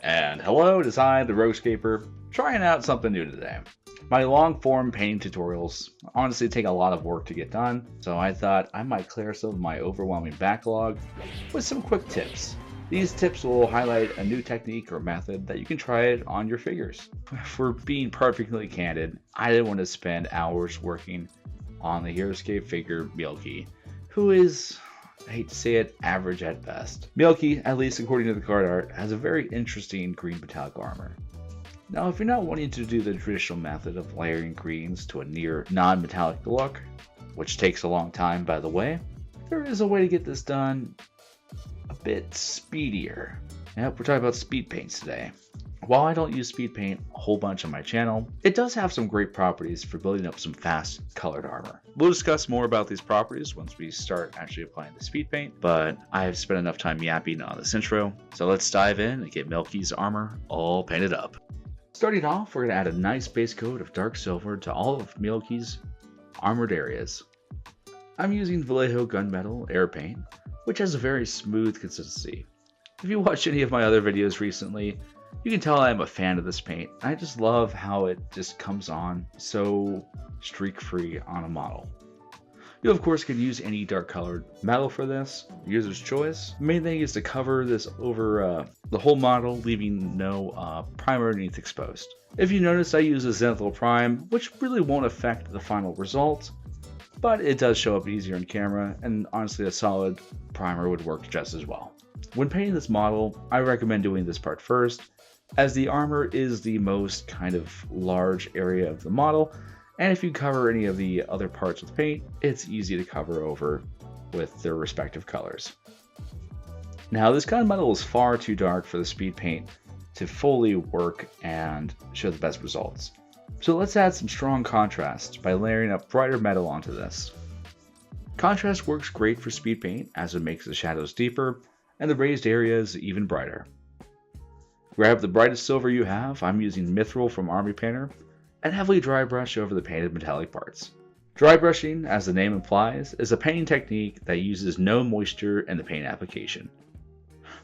And hello, it is I, the Heroscaper, trying out something new today. My long-form painting tutorials honestly take a lot of work to get done, so I thought I might clear some of my overwhelming backlog with some quick tips. These tips will highlight a new technique or method that you can try it on your figures. For being perfectly candid, I didn't want to spend hours working on the Heroscape figure Mielki, who is, I hate to say it, average at best. Mielki, at least according to the card art, has a very interesting green metallic armor. Now, if you're not wanting to do the traditional method of layering greens to a near non-metallic look, which takes a long time by the way, there is a way to get this done a bit speedier. Yep, we're talking about speed paints today. While I don't use speed paint a whole bunch on my channel, it does have some great properties for building up some fast colored armor. We'll discuss more about these properties once we start actually applying the speed paint, but I have spent enough time yapping on this intro, so let's dive in and get Mielki's armor all painted up. Starting off, we're going to add a nice base coat of dark silver to all of Mielki's armored areas. I'm using Vallejo Gunmetal Air Paint, which has a very smooth consistency. If you watched any of my other videos recently, you can tell I'm a fan of this paint. I just love how it just comes on so streak-free on a model. You of course can use any dark colored metal for this, user's choice. The main thing is to cover this over the whole model, leaving no primer underneath exposed. If you notice, I use a zenithal prime, which really won't affect the final result, but it does show up easier on camera, and honestly a solid primer would work just as well. When painting this model, I recommend doing this part first, as the armor is the most kind of large area of the model, and if you cover any of the other parts with paint, it's easy to cover over with their respective colors. Now, this gunmetal is far too dark for the speed paint to fully work and show the best results. So let's add some strong contrast by layering up brighter metal onto this. Contrast works great for speed paint as it makes the shadows deeper and the raised areas even brighter. Grab the brightest silver you have. I'm using Mithril from Army Painter, and heavily dry brush over the painted metallic parts. Dry brushing, as the name implies, is a painting technique that uses no moisture in the paint application,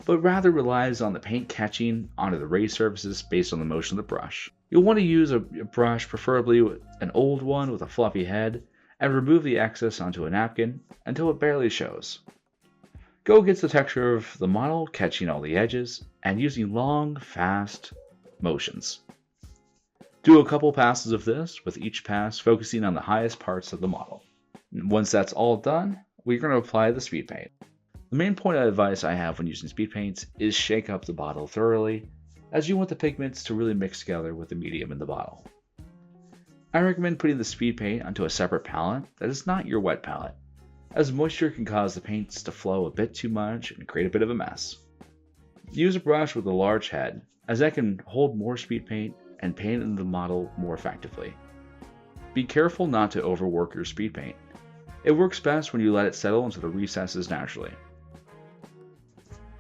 but rather relies on the paint catching onto the raised surfaces based on the motion of the brush. You'll want to use a brush, preferably an old one with a fluffy head, and remove the excess onto a napkin until it barely shows. Go against the texture of the model, catching all the edges, and using long, fast motions. Do a couple passes of this, with each pass focusing on the highest parts of the model. Once that's all done, we're going to apply the speed paint. The main point of advice I have when using speed paints is shake up the bottle thoroughly, as you want the pigments to really mix together with the medium in the bottle. I recommend putting the speed paint onto a separate palette that is not your wet palette, as moisture can cause the paints to flow a bit too much and create a bit of a mess. Use a brush with a large head, as that can hold more speed paint and paint in the model more effectively. Be careful not to overwork your speed paint. It works best when you let it settle into the recesses naturally.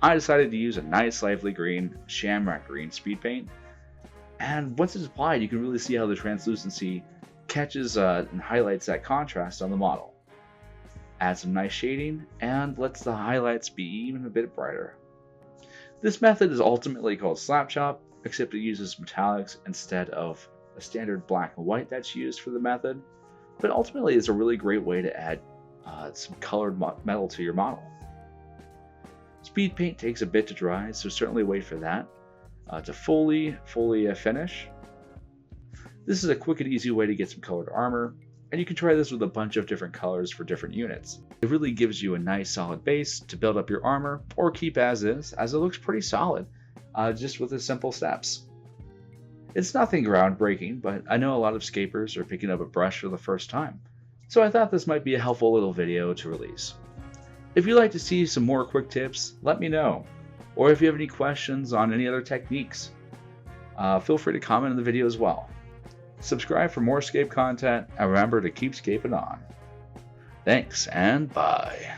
I decided to use a nice lively green, shamrock green speed paint, and once it's applied you can really see how the translucency catches and highlights that contrast on the model. Add some nice shading and lets the highlights be even a bit brighter. This method is ultimately called slap chop, except it uses metallics instead of a standard black and white that's used for the method, but ultimately it's a really great way to add some colored metal to your model. Speed paint takes a bit to dry, so certainly wait for that to fully finish. This is a quick and easy way to get some colored armor, and you can try this with a bunch of different colors for different units. It really gives you a nice solid base to build up your armor, or keep as is, as it looks pretty solid. Just with the simple steps. It's nothing groundbreaking, but I know a lot of scapers are picking up a brush for the first time, so I thought this might be a helpful little video to release. If you'd like to see some more quick tips, let me know, or if you have any questions on any other techniques, feel free to comment in the video as well. Subscribe for more scape content, and remember to keep scaping on. Thanks, and bye.